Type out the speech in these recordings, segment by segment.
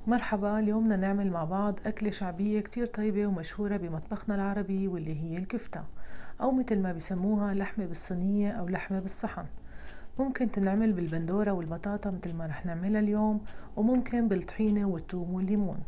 مرحبا، اليوم بدنا نعمل مع بعض أكلة شعبية كتير طيبة ومشهورة بمطبخنا العربي، واللي هي الكفتة، أو مثل ما بيسموها لحمة بالصينية أو لحمة بالصحن. ممكن تنعمل بالبندورة والبطاطا مثل ما رح نعملها اليوم، وممكن بالطحينة والثوم والليمون.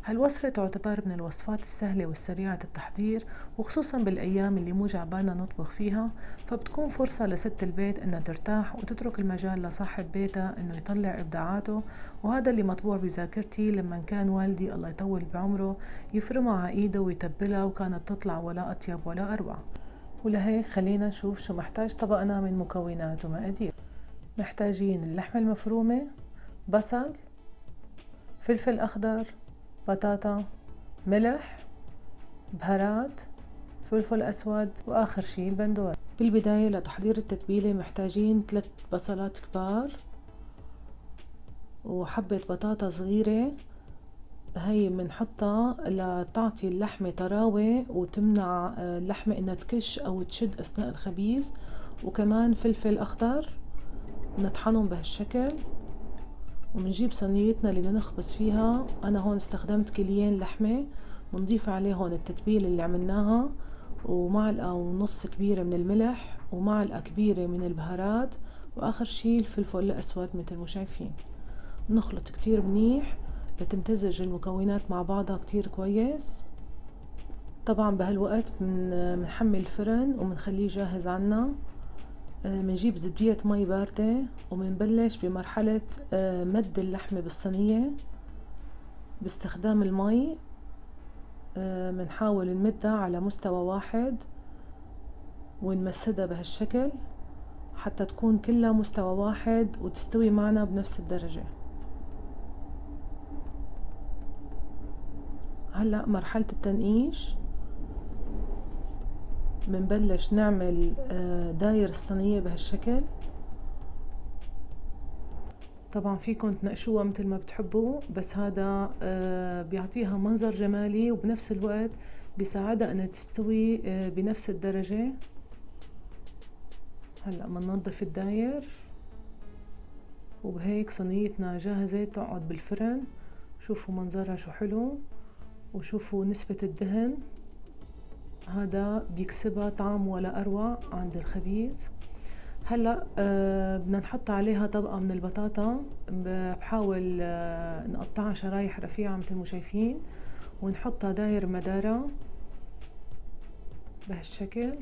هالوصفة تعتبر من الوصفات السهلة والسريعة التحضير، وخصوصا بالأيام اللي مو جعبالنا نطبخ فيها، فبتكون فرصة لست البيت إنها ترتاح وتترك المجال لصاحب بيتها إنه يطلع إبداعاته. وهذا اللي مطبوع بذاكرتي لما كان والدي الله يطول بعمره يفرمها على إيده ويتبلها، وكانت تطلع ولا أطيب ولا أروع. ولهيك خلينا نشوف شو محتاج طبقنا من مكونات ومقادير. محتاجين اللحمة المفرومة، بصل، فلفل أخضر، بطاطا، ملح، بهارات، فلفل أسود، وآخر شي البندورة. بالبداية لتحضير التتبيلة محتاجين 3 بصلات كبار وحبة بطاطا صغيرة، هي بنحطها لتعطي اللحمة طراوة وتمنع اللحمة انها تكش او تشد اثناء الخبيز. وكمان فلفل اخضر نطحنهم بهالشكل. ومنجيب صينيتنا اللي بدنا نخبز فيها، انا هون استخدمت كيلين لحمة، بنضيف عليهم التتبيلة اللي عملناها، ومعلقة ونص كبيرة من الملح، ومعلقة كبيرة من البهارات، واخر شي الفلفل الاسود مثل ما شايفين. نخلط كتير منيح لتمتزج المكونات مع بعضها كتير كويس. طبعا بهالوقت بنحمل الفرن وبنخليه جاهز عنا. بنجيب زبدية مي باردة وبنبلش بمرحلة مد اللحمة بالصينية باستخدام المي. بنحاول نمدها على مستوى واحد ونمسدها بهالشكل حتى تكون كلها مستوى واحد وتستوي معنا بنفس الدرجة. هلأ مرحلة التنقيش، بنبلش نعمل داير الصينية بهالشكل. طبعا فيكن تنقشوها مثل ما بتحبوا، بس هذا بيعطيها منظر جمالي وبنفس الوقت بيساعدها انها تستوي بنفس الدرجة. هلأ بننظف الداير، وبهيك صينيتنا جاهزة تقعد بالفرن. شوفوا منظرها شو حلو، وشوفوا نسبة الدهن، هذا بيكسبها طعم ولا أروع عند الخبيز. هلا بدنا نحط عليها طبقة من البطاطا. بحاول نقطعها شرايح رفيعة مثل ما شايفين، ونحطها داير مدارها بهالشكل.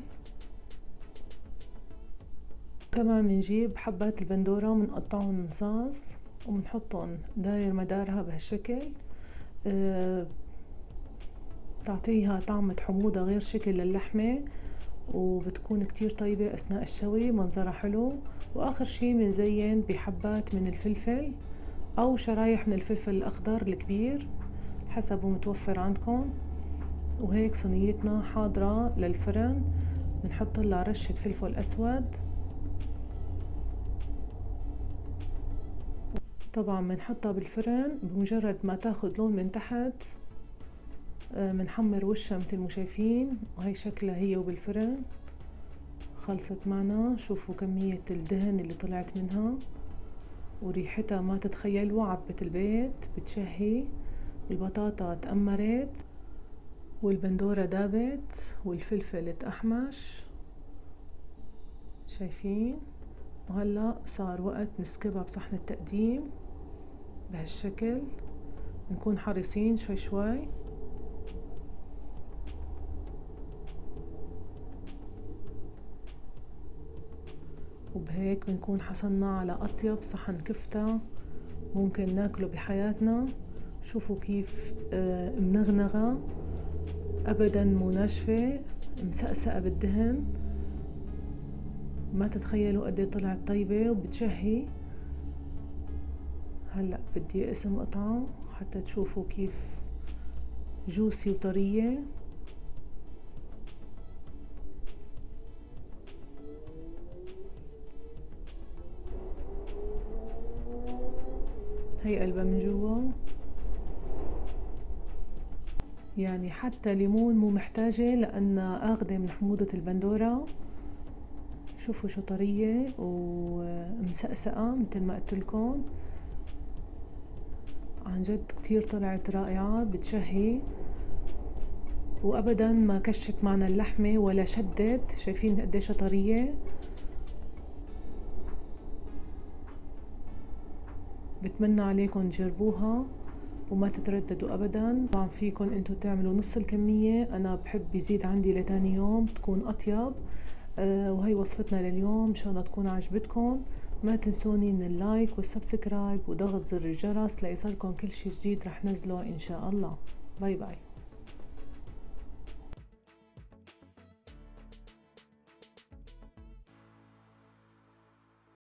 كمان بنجيب حبات البندورة وبنقطعهم نصاص وبنحطهم داير مدارها بهالشكل. تعطيها طعمة حموضة غير شكل للحمة، وبتكون كتير طيبة أثناء الشوي، منظرها حلو. وآخر شي بنزين بحبات من الفلفل أو شرايح من الفلفل الأخضر الكبير حسب متوفر عندكم. وهيك صينيتنا حاضرة للفرن. بنحط لها رشة فلفل أسود. طبعا بنحطها بالفرن، بمجرد ما تاخد لون من تحت بنحمر وشها مثل ما شايفين، وهي شكلها هي وبالفرن خلصت معنا. شوفوا كمية الدهن اللي طلعت منها، وريحتها ما تتخيلوا، عبت البيت بتشهي. البطاطا تأمرت، والبندورة دابت، والفلفل اتأحمش شايفين. وهلأ صار وقت نسكبها بصحن التقديم بهالشكل. نكون حريصين شوي شوي. وبهيك بنكون حصلنا على أطيب صحن كفتة ممكن ناكله بحياتنا. شوفوا كيف منغنغة، أبدا مو ناشفة، مسقسقة بالدهن. ما تتخيلوا قد ايه طلعت طيبة وبتشهي. هلأ بدي اقسم قطعة حتى تشوفوا كيف جوسي وطرية. هي قلبها من جوا، يعني حتى ليمون مو محتاجة لأنها آخذة من حموضة البندورة. شوفوا شو طرية ومسقسقة مثل ما قلتلكن. عن جد كتير طلعت رائعة بتشهي، وابدا ما كشت معنا اللحمة ولا شدت. شايفين قديش طرية؟ بتمنى عليكم تجربوها وما تترددوا ابدا. طبعا فيكم انتو تعملوا نص الكمية، انا بحب يزيد عندي لتاني يوم تكون اطيب. وهي وصفتنا لليوم، ان شاء الله تكون عجبتكم. ما تنسوني من اللايك والسبسكرايب وضغط زر الجرس ليصلكم كل شي جديد رح نزله ان شاء الله. باي باي.